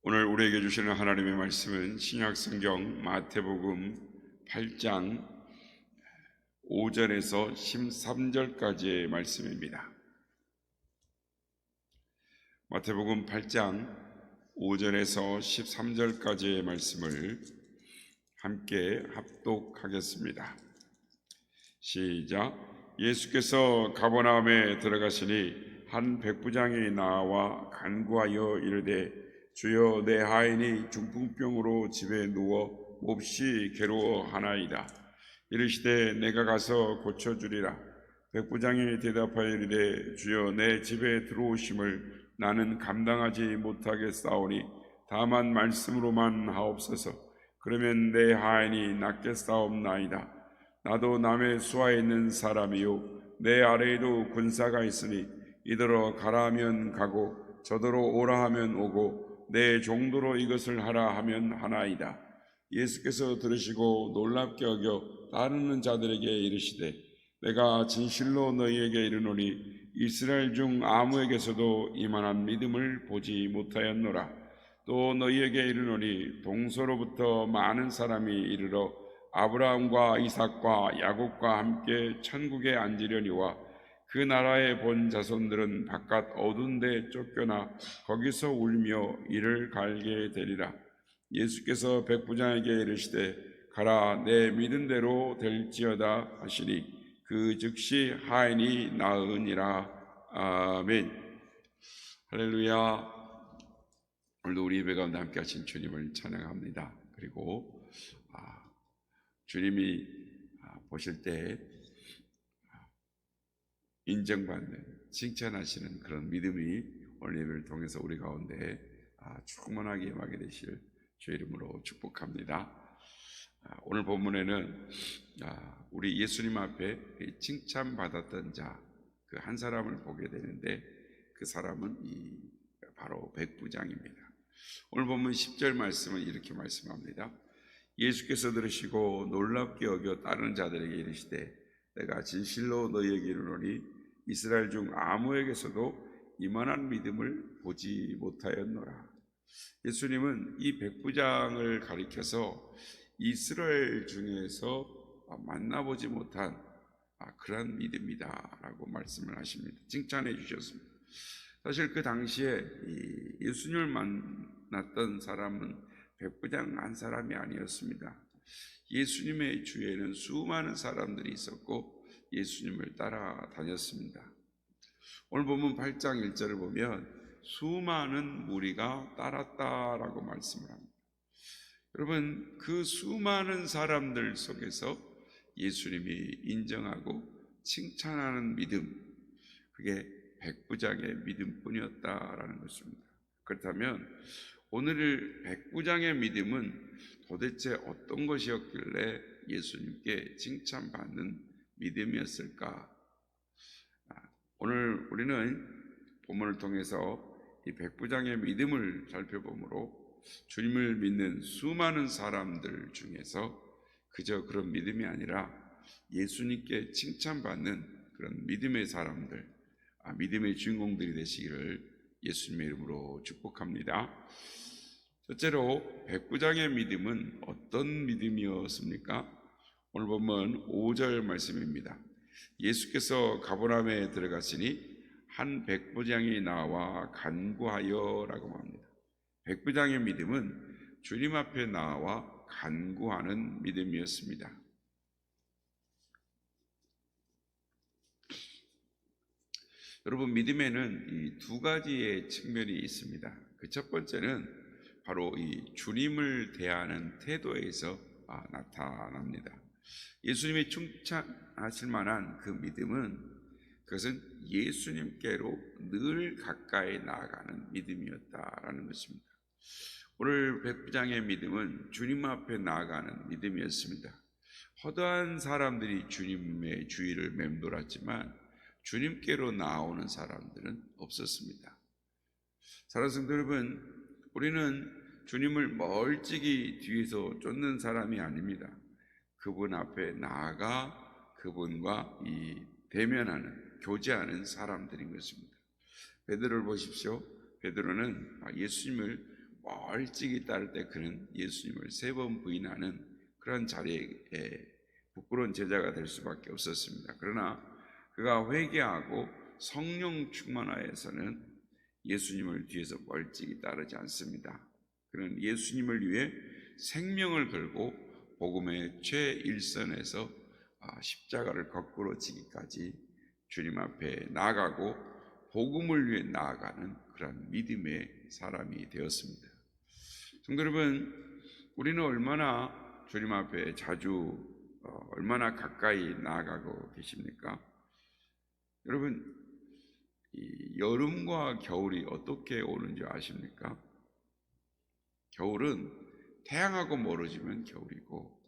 오늘 우리에게 주시는 하나님의 말씀은 신약성경 마태복음 8장 5절에서 13절까지의 말씀입니다. 마태복음 8장 5절에서 13절까지의 말씀을 함께 합독하겠습니다. 시작. 예수께서 가버나움에 들어가시니 한 백부장이 나와 간구하여 이르되 주여, 내 하인이 중풍병으로 집에 누워 몹시 괴로워하나이다. 이르시되 내가 가서 고쳐주리라. 백부장이 대답하여 이르되 주여, 내 집에 들어오심을 나는 감당하지 못하겠사오니 다만 말씀으로만 하옵소서. 그러면 내 하인이 낫겠사옵나이다. 나도 남의 수하에 있는 사람이요 내 아래에도 군사가 있으니 이더러 가라 하면 가고 저더러 오라 하면 오고 내 정도로 이것을 하라 하면 하나이다. 예수께서 들으시고 놀랍게 여겨 따르는 자들에게 이르시되 내가 진실로 너희에게 이르노니 이스라엘 중 아무에게서도 이만한 믿음을 보지 못하였노라. 또 너희에게 이르노니 동서로부터 많은 사람이 이르러 아브라함과 이삭과 야곱과 함께 천국에 앉으려니와 그 나라의 본 자손들은 바깥 어두운 데 쫓겨나 거기서 울며 이를 갈게 되리라. 예수께서 백부장에게 이르시되 가라, 내 믿은 대로 될지어다 하시니 그 즉시 하인이 나으니라. 아멘. 할렐루야. 오늘도 우리 예배 가운데 함께 하신 주님을 찬양합니다. 그리고 주님이 보실 때 인정받는, 칭찬하시는 그런 믿음이 오늘 예배를 통해서 우리 가운데 충만하게 임하게 되실 주의 이름으로 축복합니다. 오늘 본문에는 우리 예수님 앞에 칭찬받았던 자, 그 한 사람을 보게 되는데 그 사람은 바로 백부장입니다. 오늘 본문 10절 말씀은 이렇게 말씀합니다. 예수께서 들으시고 놀랍게 여겨 따르는 자들에게 이르시되 내가 진실로 너희에게 이르노니 이스라엘 중 아무에게서도 이만한 믿음을 보지 못하였노라. 예수님은 이 백부장을 가리켜서 이스라엘 중에서 만나보지 못한 그런 믿음이다 라고 말씀을 하십니다. 칭찬해 주셨습니다. 사실 그 당시에 예수님을 만났던 사람은 백부장 한 사람이 아니었습니다. 예수님의 주위에는 수많은 사람들이 있었고 예수님을 따라다녔습니다. 오늘 본문 8장 1절을 보면 수많은 무리가 따랐다라고 말씀을 합니다. 여러분, 그 수많은 사람들 속에서 예수님이 인정하고 칭찬하는 믿음, 그게 백부장의 믿음뿐이었다라는 것입니다. 그렇다면 오늘 백부장의 믿음은 도대체 어떤 것이었길래 예수님께 칭찬받는 믿음이었을까? 오늘 우리는 본문을 통해서 이 백부장의 믿음을 살펴보므로 주님을 믿는 수많은 사람들 중에서 그저 그런 믿음이 아니라 예수님께 칭찬받는 그런 믿음의 사람들, 믿음의 주인공들이 되시기를 예수님의 이름으로 축복합니다. 첫째로 백부장의 믿음은 어떤 믿음이었습니까? 오늘 보면 5절 말씀입니다. 예수께서 가버나움에 들어가시니 한 백부장이 나와 간구하여 라고 합니다. 백부장의 믿음은 주님 앞에 나와 간구하는 믿음이었습니다. 여러분, 믿음에는 이 두 가지의 측면이 있습니다. 그 첫 번째는 바로 이 주님을 대하는 태도에서 나타납니다. 예수님이 칭찬하실 만한 그 믿음은 그것은 예수님께로 늘 가까이 나아가는 믿음이었다라는 것입니다. 오늘 백부장의 믿음은 주님 앞에 나아가는 믿음이었습니다. 허다한 사람들이 주님의 주위를 맴돌았지만 주님께로 나오는 사람들은 없었습니다. 사랑하는 성도 여러분, 우리는 주님을 멀찍이 뒤에서 쫓는 사람이 아닙니다. 그분 앞에 나아가 그분과 대면하는, 교제하는 사람들인 것입니다. 베드로를 보십시오. 베드로는 예수님을 멀찍이 따를 때 그는 예수님을 3번 부인하는 그런 자리에 부끄러운 제자가 될 수밖에 없었습니다. 그러나 그가 회개하고 성령 충만하여서는 예수님을 뒤에서 멀찍이 따르지 않습니다. 그는 예수님을 위해 생명을 걸고 복음의 최일선에서 십자가를 거꾸로 지기까지 주님 앞에 나아가고 복음을 위해 나아가는 그런 믿음의 사람이 되었습니다. 성도 여러분, 우리는 얼마나 주님 앞에 자주 얼마나 가까이 나아가고 계십니까? 여러분, 이 여름과 겨울이 어떻게 오는지 아십니까? 겨울은 태양하고 멀어지면 겨울이고,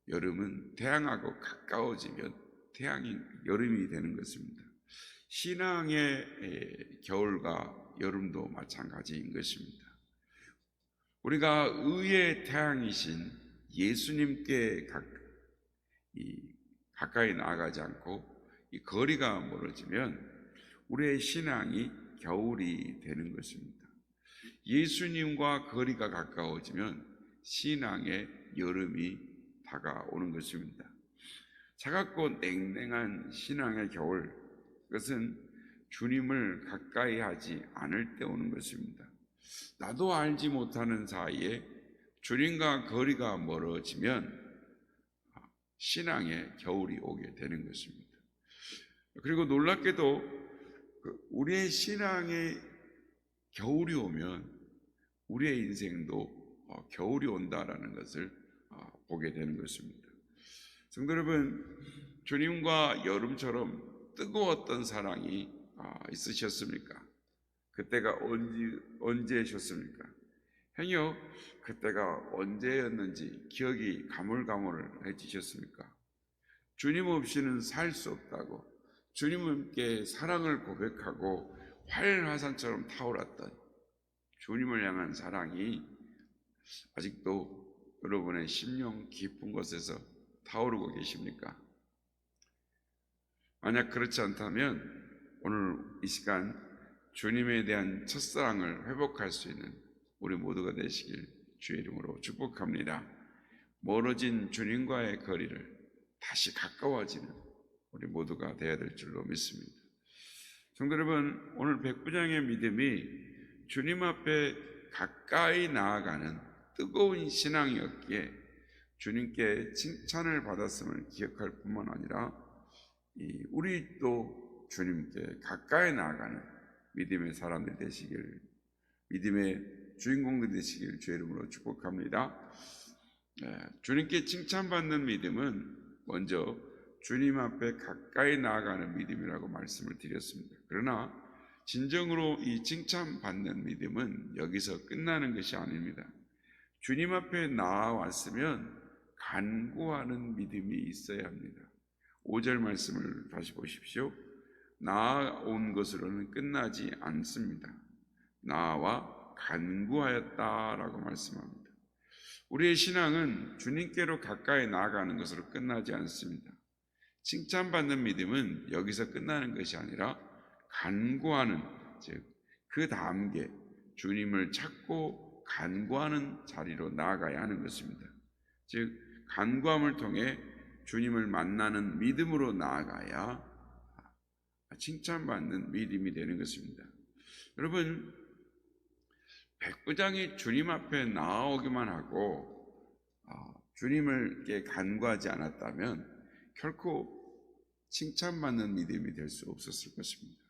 여름은 태양하고 가까워지면 여름이 되는 것입니다. 신앙의 겨울과 여름도 마찬가지인 것입니다. 우리가 의의 태양이신 예수님께 가까이 나아가지 않고 이 거리가 멀어지면 우리의 신앙이 겨울이 되는 것입니다. 예수님과 거리가 가까워지면 신앙의 여름이 다가오는 것입니다. 차갑고 냉랭한 신앙의 겨울, 그것은 주님을 가까이 하지 않을 때 오는 것입니다. 나도 알지 못하는 사이에 주님과 거리가 멀어지면 신앙의 겨울이 오게 되는 것입니다. 그리고 놀랍게도 우리의 신앙의 겨울이 오면 우리의 인생도 겨울이 온다라는 것을 보게 되는 것입니다. 성도 여러분, 주님과 여름처럼 뜨거웠던 사랑이 있으셨습니까? 그때가 언제셨습니까? 행여 그때가 언제였는지 기억이 가물가물해지셨습니까? 주님 없이는 살 수 없다고, 주님께 사랑을 고백하고 활화산처럼 타올랐던 주님을 향한 사랑이 아직도 여러분의 심령 깊은 곳에서 타오르고 계십니까? 만약 그렇지 않다면 오늘 이 시간 주님에 대한 첫사랑을 회복할 수 있는 우리 모두가 되시길 주의 이름으로 축복합니다. 멀어진 주님과의 거리를 다시 가까워지는 우리 모두가 되어야 될 줄로 믿습니다. 성도 여러분, 오늘 백부장의 믿음이 주님 앞에 가까이 나아가는 뜨거운 신앙이었기에 주님께 칭찬을 받았음을 기억할 뿐만 아니라 우리도 주님께 가까이 나아가는 믿음의 사람들 되시길, 믿음의 주인공들 되시길 주의 이름으로 축복합니다. 주님께 칭찬받는 믿음은 먼저 주님 앞에 가까이 나아가는 믿음이라고 말씀을 드렸습니다. 그러나 진정으로 이 칭찬받는 믿음은 여기서 끝나는 것이 아닙니다. 주님 앞에 나아왔으면 간구하는 믿음이 있어야 합니다. 5절 말씀을 다시 보십시오. 나아온 것으로는 끝나지 않습니다. 나와 간구하였다라고 말씀합니다. 우리의 신앙은 주님께로 가까이 나아가는 것으로 끝나지 않습니다. 칭찬받는 믿음은 여기서 끝나는 것이 아니라 간구하는, 즉 그 다음에 주님을 찾고 간구하는 자리로 나아가야 하는 것입니다. 즉 간구함을 통해 주님을 만나는 믿음으로 나아가야 칭찬받는 믿음이 되는 것입니다. 여러분, 백부장이 주님 앞에 나아오기만 하고 주님을 간구하지 않았다면 결코 칭찬받는 믿음이 될 수 없었을 것입니다.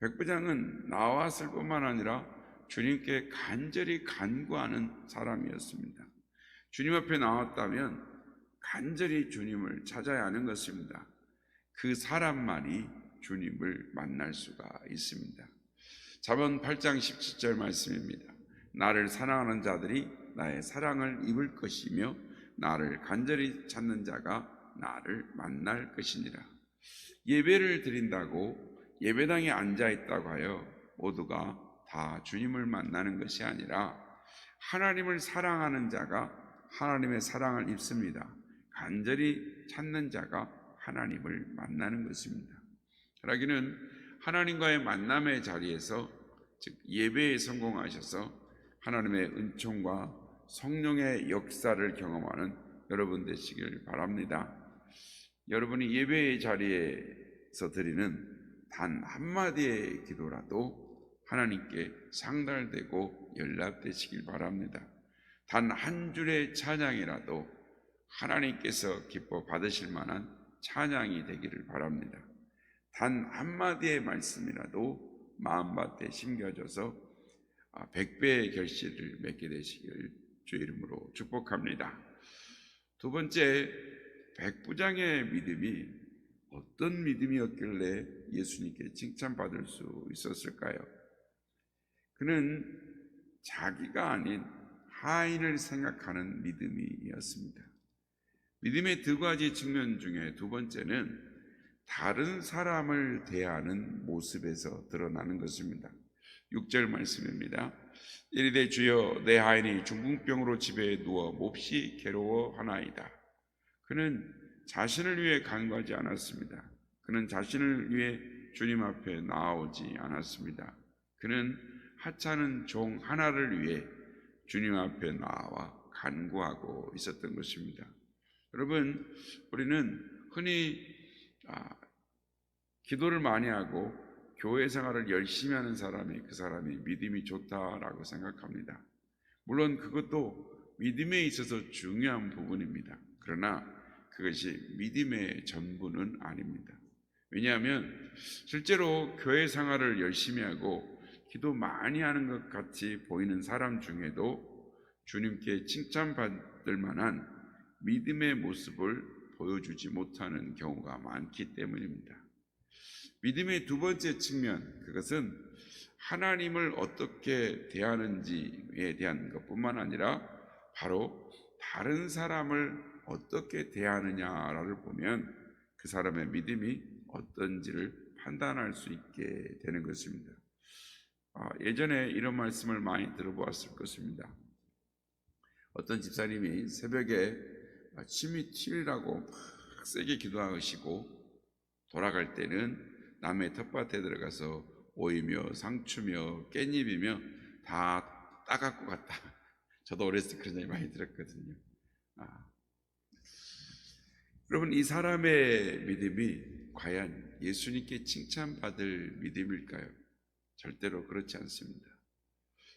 백부장은 나왔을 뿐만 아니라 주님께 간절히 간구하는 사람이었습니다. 주님 앞에 나왔다면 간절히 주님을 찾아야 하는 것입니다. 그 사람만이 주님을 만날 수가 있습니다. 잠언 8장 17절 말씀입니다. 나를 사랑하는 자들이 나의 사랑을 입을 것이며 나를 간절히 찾는 자가 나를 만날 것이니라. 예배를 드린다고 예배당에 앉아있다고 하여 모두가 다 주님을 만나는 것이 아니라 하나님을 사랑하는 자가 하나님의 사랑을 입습니다. 간절히 찾는 자가 하나님을 만나는 것입니다. 그러기는 하나님과의 만남의 자리에서, 즉 예배에 성공하셔서 하나님의 은총과 성령의 역사를 경험하는 여러분 되시길 바랍니다. 여러분이 예배의 자리에서 드리는 단 한마디의 기도라도 하나님께 상달되고 연락되시길 바랍니다. 단 한 줄의 찬양이라도 하나님께서 기뻐 받으실 만한 찬양이 되기를 바랍니다. 단 한마디의 말씀이라도 마음밭에 심겨져서 100배의 결실을 맺게 되시길 주의 이름으로 축복합니다. 두 번째, 백부장의 믿음이 어떤 믿음이었길래 예수님께 칭찬받을 수 있었을까요? 그는 자기가 아닌 하인을 생각하는 믿음이었습니다. 믿음의 두 가지 측면 중에 두 번째는 다른 사람을 대하는 모습에서 드러나는 것입니다. 6절 말씀입니다. 이르되 주여 내 하인이 중풍병으로 집에 누워 몹시 괴로워하나이다. 그는 자신을 위해 간구하지 않았습니다. 그는 자신을 위해 주님 앞에 나아오지 않았습니다. 그는 하찮은 종 하나를 위해 주님 앞에 나와 간구하고 있었던 것입니다. 여러분, 우리는 흔히 기도를 많이 하고 교회 생활을 열심히 하는 사람이 그 사람이 믿음이 좋다라고 생각합니다. 물론 그것도 믿음에 있어서 중요한 부분입니다. 그러나 그것이 믿음의 전부는 아닙니다. 왜냐하면 실제로 교회 생활을 열심히 하고 기도 많이 하는 것 같이 보이는 사람 중에도 주님께 칭찬받을 만한 믿음의 모습을 보여주지 못하는 경우가 많기 때문입니다. 믿음의 두 번째 측면, 그것은 하나님을 어떻게 대하는지에 대한 것뿐만 아니라 바로 다른 사람을 어떻게 대하느냐를 보면 그 사람의 믿음이 어떤지를 판단할 수 있게 되는 것입니다. 예전에 이런 말씀을 많이 들어보았을 것입니다. 어떤 집사님이 새벽에 침이 튀라고 막 세게 기도하시고 돌아갈 때는 남의 텃밭에 들어가서 오이며 상추며 깻잎이며 다 따갖고 갔다. 저도 어렸을 때 그런 얘기 많이 들었거든요. 여러분, 이 사람의 믿음이 과연 예수님께 칭찬받을 믿음일까요? 절대로 그렇지 않습니다.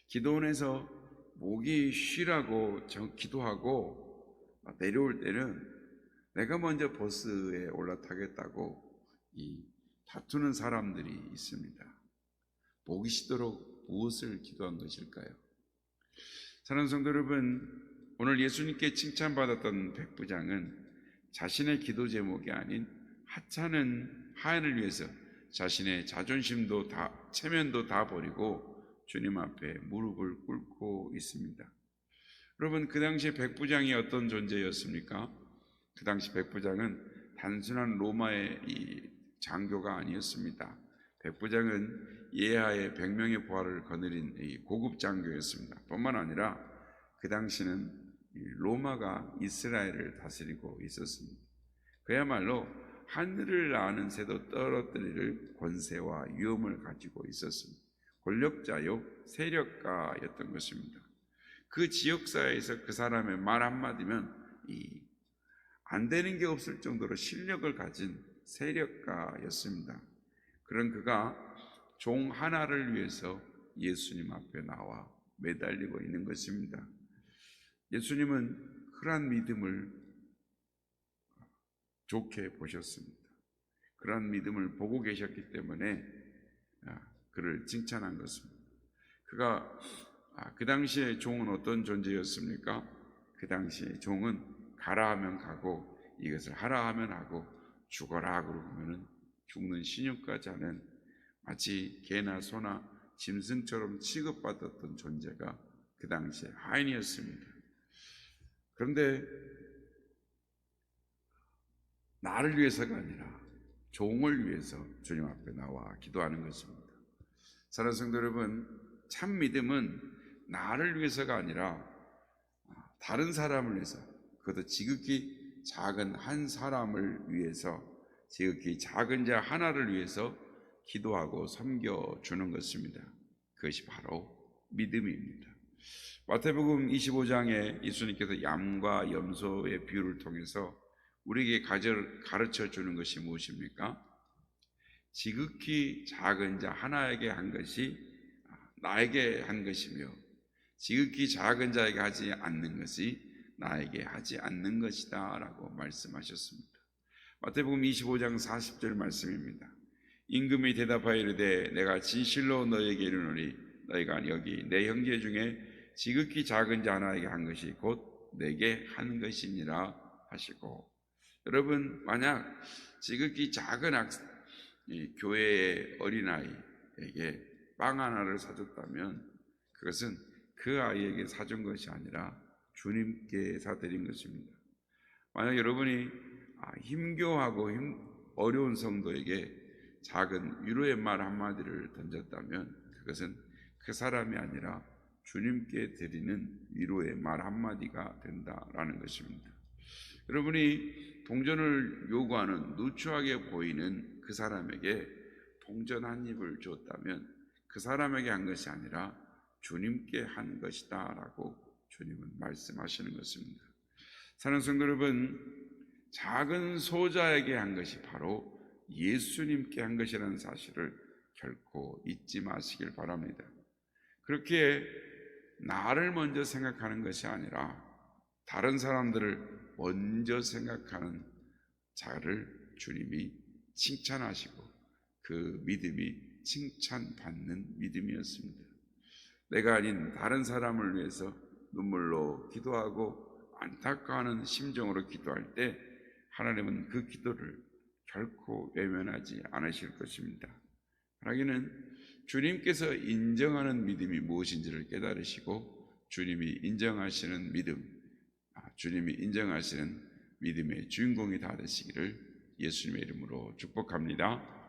기도원에서 목이 쉬라고 기도하고 내려올 때는 내가 먼저 버스에 올라타겠다고 다투는 사람들이 있습니다. 목이 쉬도록 무엇을 기도한 것일까요? 사랑하는 성도 여러분, 오늘 예수님께 칭찬받았던 백부장은 자신의 기도 제목이 아닌 하찮은 하인을 위해서 자신의 자존심도 체면도 다 버리고 주님 앞에 무릎을 꿇고 있습니다. 여러분, 그 당시 백부장이 어떤 존재였습니까? 그 당시 백부장은 단순한 로마의 장교가 아니었습니다. 백부장은 예하의 100명의 부하를 거느린 고급 장교였습니다. 뿐만 아니라 그 당시는 로마가 이스라엘을 다스리고 있었습니다. 그야말로 하늘을 나는 새도 떨어뜨릴 권세와 위엄을 가지고 있었습니다. 권력자요 세력가였던 것입니다. 그 지역사회에서 그 사람의 말 한마디면 안 되는 게 없을 정도로 실력을 가진 세력가였습니다. 그런 그가 종 하나를 위해서 예수님 앞에 나와 매달리고 있는 것입니다. 예수님은 그러한 믿음을 좋게 보셨습니다. 그러한 믿음을 보고 계셨기 때문에 그를 칭찬한 것입니다. 그가 그 당시에 종은 어떤 존재였습니까? 그 당시에 종은 가라 하면 가고 이것을 하라 하면 하고 죽어라 그러면은 죽는 신용까지 하는 마치 개나 소나 짐승처럼 취급받았던 존재가 그 당시에 하인이었습니다. 그런데 나를 위해서가 아니라 종을 위해서 주님 앞에 나와 기도하는 것입니다. 사랑하는 성도 여러분, 참 믿음은 나를 위해서가 아니라 다른 사람을 위해서, 그것도 지극히 작은 한 사람을 위해서, 지극히 작은 자 하나를 위해서 기도하고 섬겨주는 것입니다. 그것이 바로 믿음입니다. 마태복음 25장에 예수님께서 양과 염소의 비유를 통해서 우리에게 가르쳐 주는 것이 무엇입니까? 지극히 작은 자 하나에게 한 것이 나에게 한 것이며 지극히 작은 자에게 하지 않는 것이 나에게 하지 않는 것이다 라고 말씀하셨습니다. 마태복음 25장 40절 말씀입니다. 임금이 대답하여 이르되 내가 진실로 너에게 이르노니 너희가 여기 내 형제 중에 지극히 작은 자 하나에게 한 것이 곧 내게 한 것이니라 하시고, 여러분, 만약 지극히 작은 이 교회의 어린아이에게 빵 하나를 사줬다면 그것은 그 아이에게 사준 것이 아니라 주님께 사드린 것입니다. 만약 여러분이 힘겨워하고 어려운 성도에게 작은 위로의 말 한마디를 던졌다면 그것은 그 사람이 아니라 주님께 드리는 위로의 말 한마디가 된다라는 것입니다. 여러분이 동전을 요구하는 누추하게 보이는 그 사람에게 동전 한 입을 줬다면 그 사람에게 한 것이 아니라 주님께 한 것이다 라고 주님은 말씀하시는 것입니다. 사랑하는 성도 여러분, 작은 소자에게 한 것이 바로 예수님께 한 것이라는 사실을 결코 잊지 마시길 바랍니다. 그렇게 나를 먼저 생각하는 것이 아니라 다른 사람들을 먼저 생각하는 자를 주님이 칭찬하시고 그 믿음이 칭찬받는 믿음이었습니다. 내가 아닌 다른 사람을 위해서 눈물로 기도하고 안타까워하는 심정으로 기도할 때 하나님은 그 기도를 결코 외면하지 않으실 것입니다. 하나님은 주님께서 인정하는 믿음이 무엇인지를 깨달으시고 주님이 인정하시는 믿음, 주님이 인정하시는 믿음의 주인공이 다 되시기를 예수님의 이름으로 축복합니다.